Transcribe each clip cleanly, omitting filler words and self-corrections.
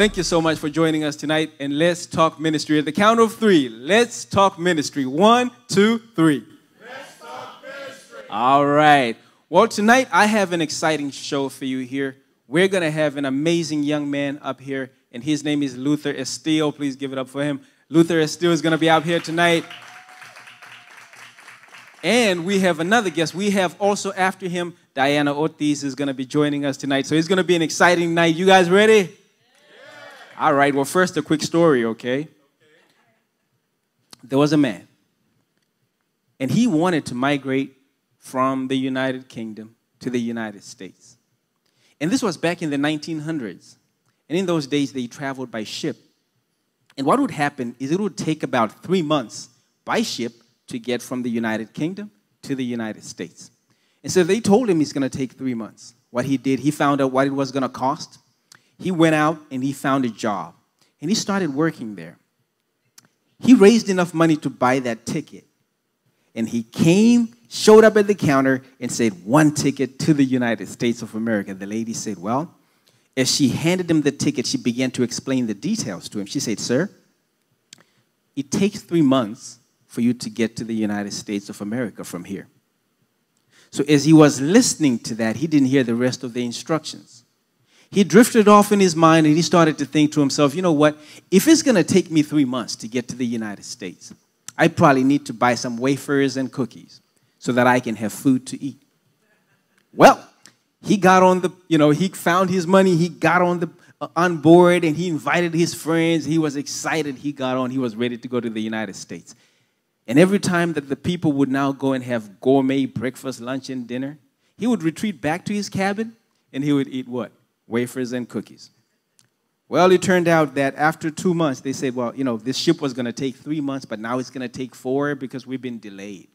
thank you so much for joining us tonight. And let's talk ministry. At the count of three, let's talk ministry. 1, 2, 3. Let's talk ministry. All right. Well, tonight I have an exciting show for you here. We're going to have an amazing young man up here, and his name is Luther Estyl. Please give it up for him. Luther Estyl is going to be up here tonight. And we have another guest. We have also after him, Diana Ortiz is going to be joining us tonight. So it's going to be an exciting night. You guys ready? Yeah. All right. Well, first, a quick story, okay? There was a man, and he wanted to migrate from the United Kingdom to the United States. And this was back in the 1900s. And in those days, they traveled by ship. And what would happen is it would take about 3 months by ship to get from the United Kingdom to the United States. And so they told him it's going to take 3 months. What he did, he found out what it was going to cost. He went out and he found a job. And he started working there. He raised enough money to buy that ticket. And he came, showed up at the counter, and said, 1 ticket to the United States of America. The lady said, well, as she handed him the ticket, she began to explain the details to him. She said, sir, it takes 3 months for you to get to the United States of America from here. So as he was listening to that, he didn't hear the rest of the instructions. He drifted off in his mind, and he started to think to himself, you know what? If it's going to take me 3 months to get to the United States, I probably need to buy some wafers and cookies so that I can have food to eat. Well, he got on the, he found his money. He got on board, and he invited his friends. He was excited. He got on. He was ready to go to the United States. And every time that the people would now go and have gourmet breakfast, lunch, and dinner, he would retreat back to his cabin, and he would eat what? Wafers and cookies. Well, it turned out that after 2 months, they said, well, this ship was going to take 3 months, but now it's going to take 4 because we've been delayed.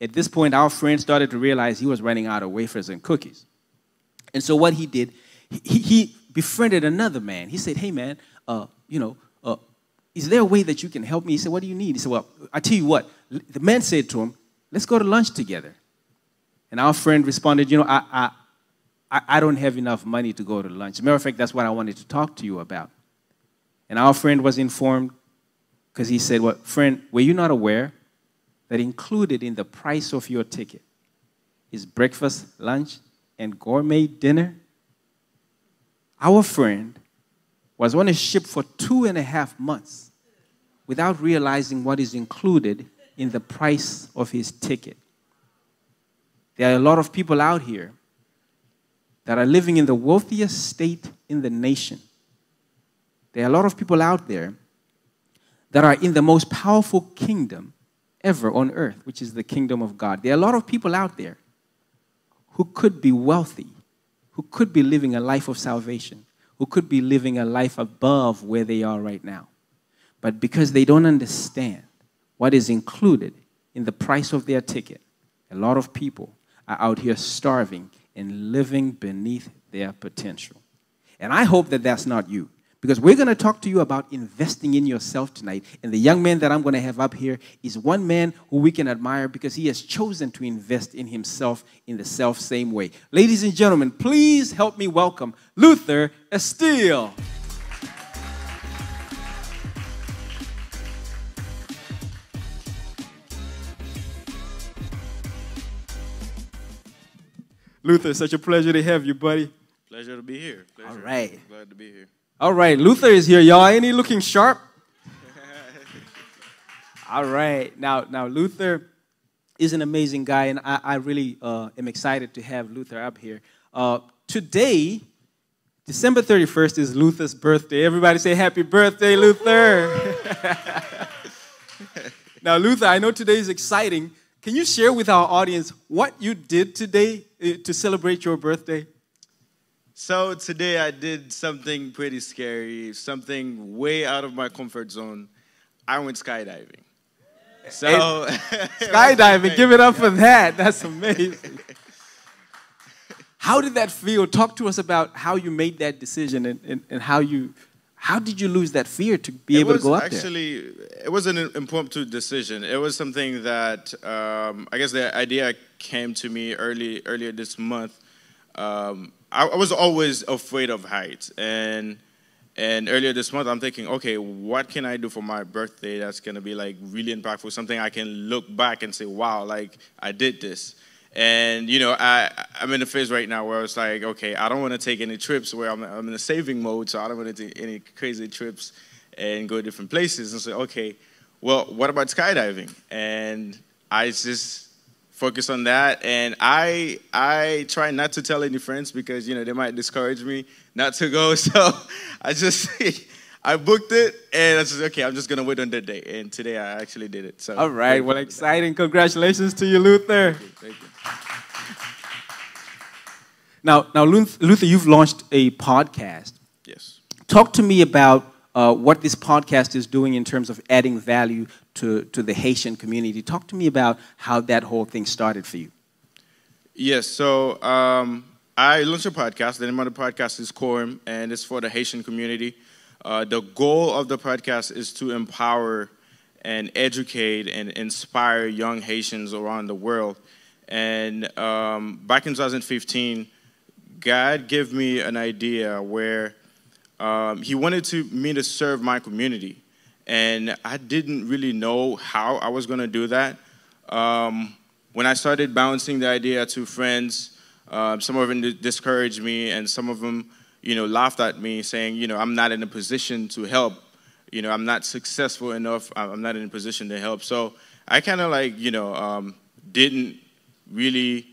At this point, our friend started to realize he was running out of wafers and cookies. And so what he did, he befriended another man. He said, hey, man, is there a way that you can help me? He said, what do you need? He said, well, I tell you what. The man said to him, let's go to lunch together. And our friend responded, I don't have enough money to go to lunch. As a matter of fact, that's what I wanted to talk to you about. And our friend was informed because he said, well, friend, were you not aware that included in the price of your ticket is breakfast, lunch, and gourmet dinner? Our friend was on a ship for 2.5 months without realizing what is included in the price of his ticket. There are a lot of people out here that are living in the wealthiest state in the nation. There are a lot of people out there that are in the most powerful kingdom ever on earth, which is the kingdom of God. There are a lot of people out there who could be wealthy, who could be living a life of salvation, who could be living a life above where they are right now. But because they don't understand what is included in the price of their ticket, a lot of people are out here starving and living beneath their potential. And I hope that that's not you, because we're going to talk to you about investing in yourself tonight. And the young man that I'm going to have up here is one man who we can admire because he has chosen to invest in himself in the self-same way. Ladies and gentlemen, please help me welcome Luther Estyl. Luther, such a pleasure to have you, buddy. Pleasure to be here. Pleasure. All right. Glad to be here. All right, Luther is here, y'all. Ain't he looking sharp? All right. Now, Luther is an amazing guy, and I really am excited to have Luther up here. Today, December 31st, is Luther's birthday. Everybody say happy birthday, Luther. Now, Luther, I know today is exciting. Can you share with our audience what you did today to celebrate your birthday? So today I did something pretty scary, something way out of my comfort zone. I went skydiving. So skydiving, give it up for that. That's amazing. How did that feel? Talk to us about how you made that decision and how did you lose that fear to be able to go up there? It was an impromptu decision. It was something that I guess the idea came to me earlier this month. I was always afraid of heights, and And earlier this month, I'm thinking, okay, what can I do for my birthday that's going to be like really impactful, something I can look back and say, wow, like I did this. And, you know, I'm in a phase right now where it's like, okay, I don't want to take any trips where I'm in a saving mode, so I don't want to take any crazy trips and go to different places. And say, okay, well, what about skydiving? And I just focus on that. And I try not to tell any friends because, you know, they might discourage me not to go. So I booked it, and I said, okay, I'm just going to wait on that day. And today I actually did it. So all right. Well, exciting. Congratulations to you, Luther. Thank you. Now, Luther, you've launched a podcast. Yes. Talk to me about what this podcast is doing in terms of adding value to the Haitian community. Talk to me about how that whole thing started for you. Yes, so I launched a podcast. The name of the podcast is Quorum, and it's for the Haitian community. The goal of the podcast is to empower and educate and inspire young Haitians around the world. And back in 2015, God gave me an idea where he wanted me to serve my community. And I didn't really know how I was going to do that. When I started bouncing the idea to friends, some of them discouraged me, and some of them, you know, laughed at me, saying, you know, I'm not in a position to help. You know, I'm not successful enough. I'm not in a position to help. So I kind of like, you know, didn't really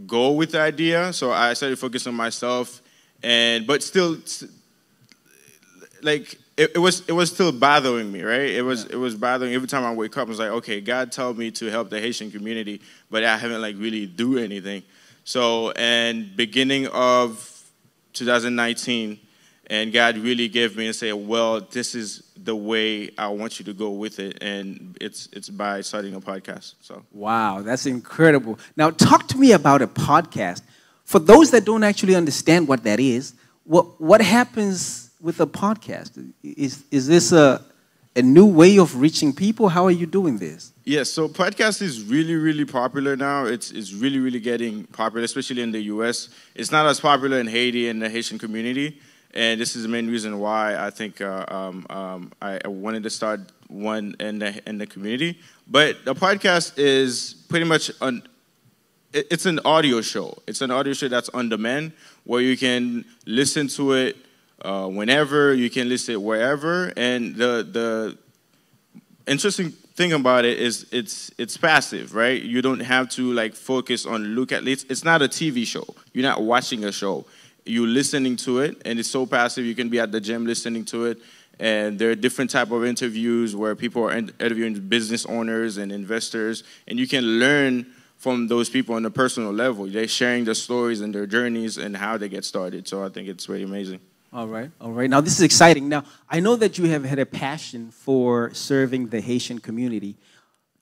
go with the idea. So I started focusing on myself, but still, like, it was still bothering me, right? It was bothering every time I wake up. I was like, okay, God told me to help the Haitian community, but I haven't like really do anything. So, and beginning of 2019, and God really gave me and say, well, this is the way I want you to go with it, and it's by starting a podcast. So wow, that's incredible. Now, talk to me about a podcast. For those that don't actually understand what that is, what happens with a podcast? Is this a new way of reaching people? How are you doing this? Yes, so podcast is really, really popular now. It's really, really getting popular, especially in the U.S. It's not as popular in Haiti and the Haitian community, and this is the main reason why I think I wanted to start one in the community. But the podcast is pretty much it's an audio show. It's an audio show that's on demand, where you can listen to it whenever, you can listen wherever. And the interesting thing about it is it's passive, right? You don't have to like focus on look at it. It's not a TV show. You're not watching a show. You're listening to it, and it's so passive. You can be at the gym listening to it, and there are different type of interviews where people are interviewing business owners and investors, and you can learn from those people on a personal level. They're sharing their stories and their journeys and how they get started. So I think it's really amazing. All right, all right. Now, this is exciting. Now, I know that you have had a passion for serving the Haitian community.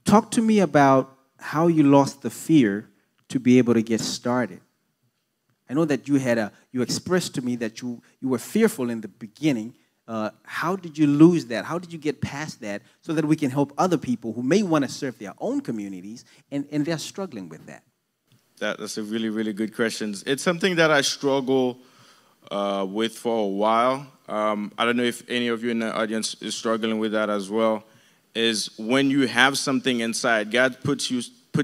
Talk to me about how you lost the fear to be able to get started. I know that you expressed to me that you were fearful in the beginning. How did you lose that? How did you get past that so that we can help other people who may want to serve their own communities and they're struggling with that? That's a really, really good question. It's something that I struggle with for a while. I don't know if any of you in the audience is struggling with that as well. Is when you have something inside, God puts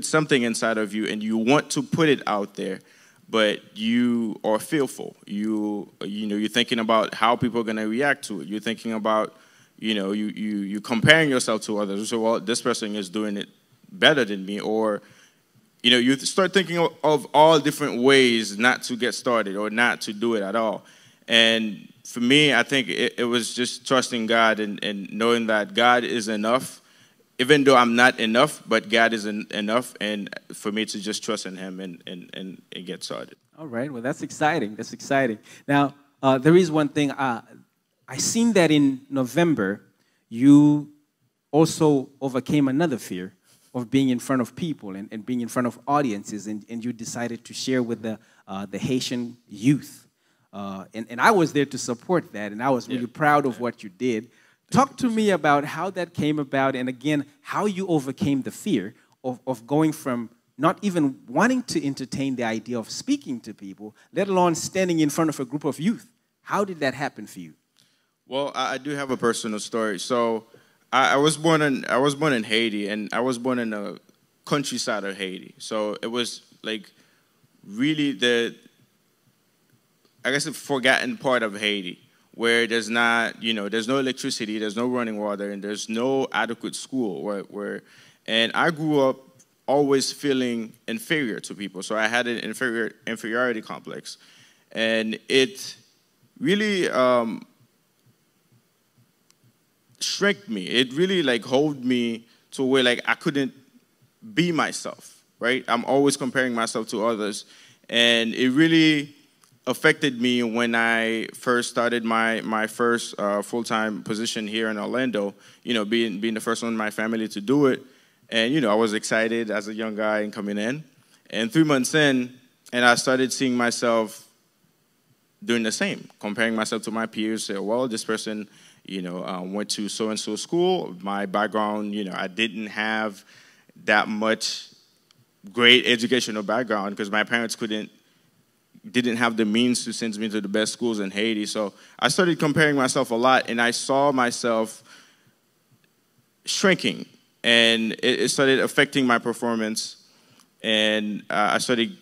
something inside of you, and you want to put it out there, but you are fearful. You're thinking about how people are going to react to it. You're thinking about, you comparing yourself to others. You say, well, this person is doing it better than me, or you start thinking of all different ways not to get started or not to do it at all. And for me, I think it was just trusting God and knowing that God is enough, even though I'm not enough, but God is enough, and for me to just trust in Him and get started. All right. Well, that's exciting. That's exciting. Now, there is one thing. I seen that in November, you also overcame another fear of being in front of people and being in front of audiences, and you decided to share with the Haitian youth. And I was there to support that, and I was really proud of what you did. Talk to me about how that came about, and again, how you overcame the fear of going from not even wanting to entertain the idea of speaking to people, let alone standing in front of a group of youth. How did that happen for you? Well, I do have a personal story. So I was born in Haiti, and I was born in the countryside of Haiti. So it was like really the, I guess, the forgotten part of Haiti, where there's not, there's no electricity, there's no running water, and there's no adequate school. And I grew up always feeling inferior to people. So I had an inferiority complex, and it really shrank me. It really like hold me to where like I couldn't be myself. Right? I'm always comparing myself to others, and it really affected me when I first started my first full-time position here in Orlando, being the first one in my family to do it. And, I was excited as a young guy and coming in. And 3 months in, and I started seeing myself doing the same, comparing myself to my peers, say, well, this person, went to so-and-so school. My background, I didn't have that much great educational background because my parents didn't have the means to send me to the best schools in Haiti. So I started comparing myself a lot, and I saw myself shrinking, and it started affecting my performance. And I started,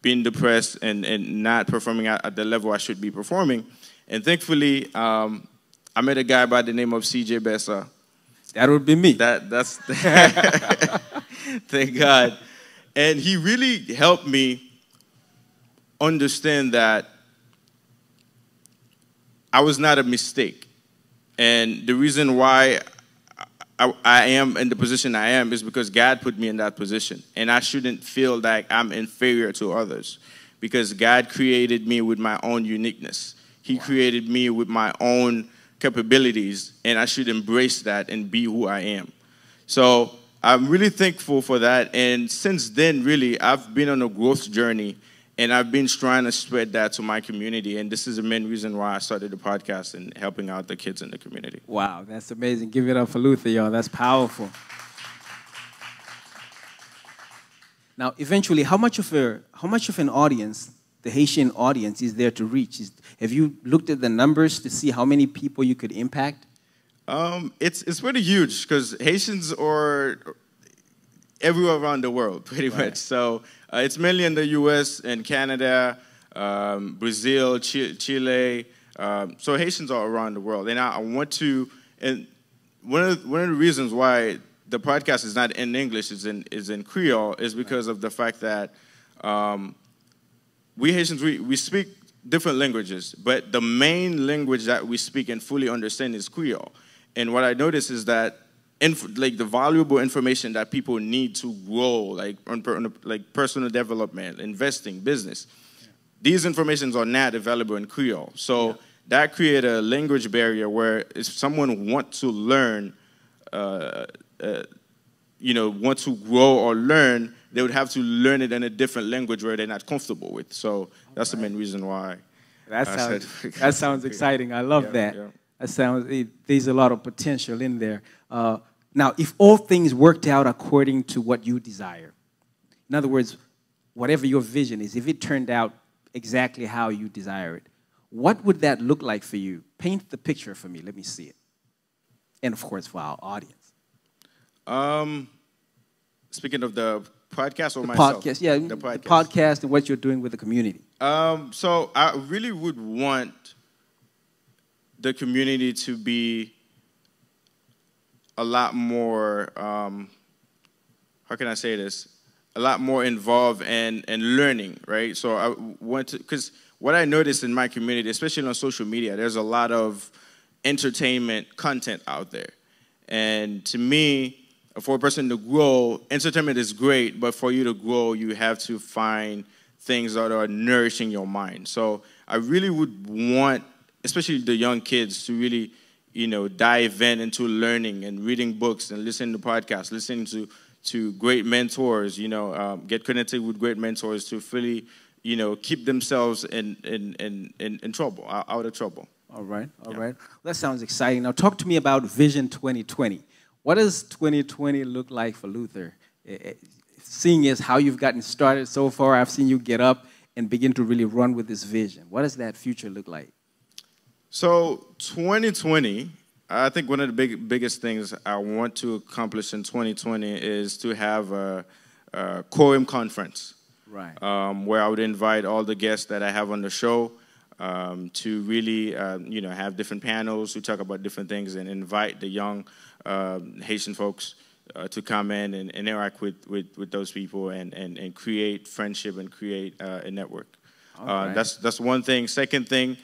being depressed and not performing at the level I should be performing. And thankfully, I met a guy by the name of CJ Bessa. That would be me. That's thank God. And he really helped me understand that I was not a mistake. And the reason why I am in the position I am is because God put me in that position. And I shouldn't feel like I'm inferior to others because God created me with my own uniqueness. He created me with my own capabilities, and I should embrace that and be who I am. So I'm really thankful for that. And since then, really, I've been on a growth journey, and I've been trying to spread that to my community. And this is the main reason why I started the podcast and helping out the kids in the community. Wow, that's amazing. Give it up for Luther, y'all. That's powerful. Now, eventually, how much of an audience, the Haitian audience, is there to reach? Have you looked at the numbers to see how many people you could impact? It's pretty huge because Haitians are everywhere around the world, pretty much. So it's mainly in the U.S. and Canada, Brazil, Chile. So Haitians are around the world, and I want to. And one of the reasons why the podcast is not in English, is in Creole, is because of the fact that we Haitians we speak different languages, but the main language that we speak and fully understand is Creole. And what I notice is that like the valuable information that people need to grow, like personal development, investing, business, these informations are not available in Creole. So that creates a language barrier where if someone wants to learn, want to grow or learn, they would have to learn it in a different language where they're not comfortable with. So that's the main reason why. That sounds exciting. I love that. Yeah. There's a lot of potential in there. Now, if all things worked out according to what you desire, in other words, whatever your vision is, if it turned out exactly how you desire it, what would that look like for you? Paint the picture for me. Let me see it. And, of course, for our audience. Speaking of the podcast or the myself? Podcast, yeah, the podcast and what you're doing with the community. So I really would want the community to be a lot more, how can I say this? A lot more involved in learning, right? So I want to, because what I noticed in my community, especially on social media, there's a lot of entertainment content out there. And to me, for a person to grow, entertainment is great, but for you to grow, you have to find things that are nourishing your mind. So I really would want, especially the young kids, to really, dive into learning and reading books and listening to podcasts, listening to great mentors, get connected with great mentors to fully, keep themselves in trouble, out of trouble. All right. That sounds exciting. Now, talk to me about Vision 2020. What does 2020 look like for Luther? Seeing as how you've gotten started so far, I've seen you get up and begin to really run with this vision. What does that future look like? So 2020, I think one of the biggest things I want to accomplish in 2020 is to have a Quorum conference. Right. Where I would invite all the guests that I have on the show to really, have different panels to talk about different things and invite the young Haitian folks to come in and interact with those people and create friendship and create a network. Right. That's one thing. Second thing,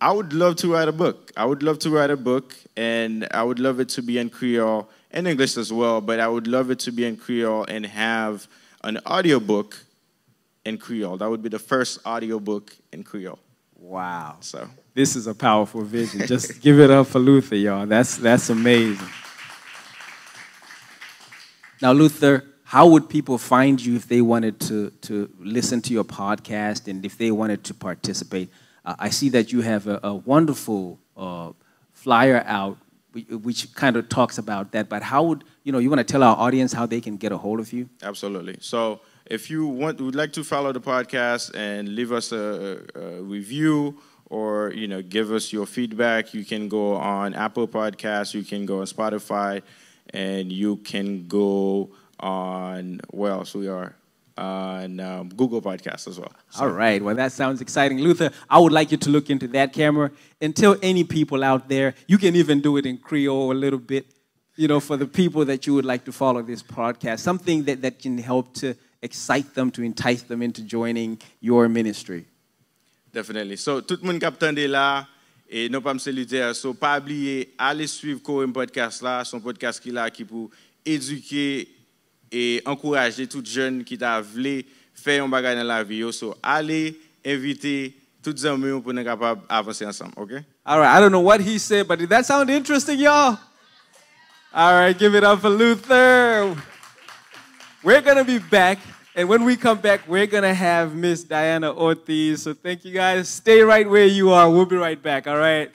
I would love to write a book. I would love to write a book, and I would love it to be in Creole and English as well, but I would love it to be in Creole and have an audiobook in Creole. That would be the first audiobook in Creole. Wow. So this is a powerful vision. Just give it up for Luther, y'all. That's amazing. Now, Luther, how would people find you if they wanted to listen to your podcast and if they wanted to participate? I see that you have a wonderful flyer out which kind of talks about that, but how would, you want to tell our audience how they can get a hold of you? Absolutely. So if you would like to follow the podcast and leave us a review or, give us your feedback, you can go on Apple Podcasts, you can go on Spotify, and you can go on, where else we are? On Google Podcasts as well. So. All right. Well, that sounds exciting. Luther, I would like you to look into that camera and tell any people out there, you can even do it in Creole a little bit, for the people that you would like to follow this podcast, something that can help to excite them, to entice them into joining your ministry. Definitely. So, tout le monde qui attendait là, et non pas me saluter, so pas oublier, allez suivre Quorum Podcast là, son podcast qui là, qui pour éduquer et encourager tout jeune qui t'a voulu faire un bagage dans la vie. So, allez inviter tous les amis pour nous capables avancer ensemble, okay? All right, I don't know what he said, but did that sound interesting, y'all? All right, give it up for Luther. We're going to be back, and when we come back, we're going to have Miss Diana Ortiz. So thank you guys. Stay right where you are. We'll be right back, all right?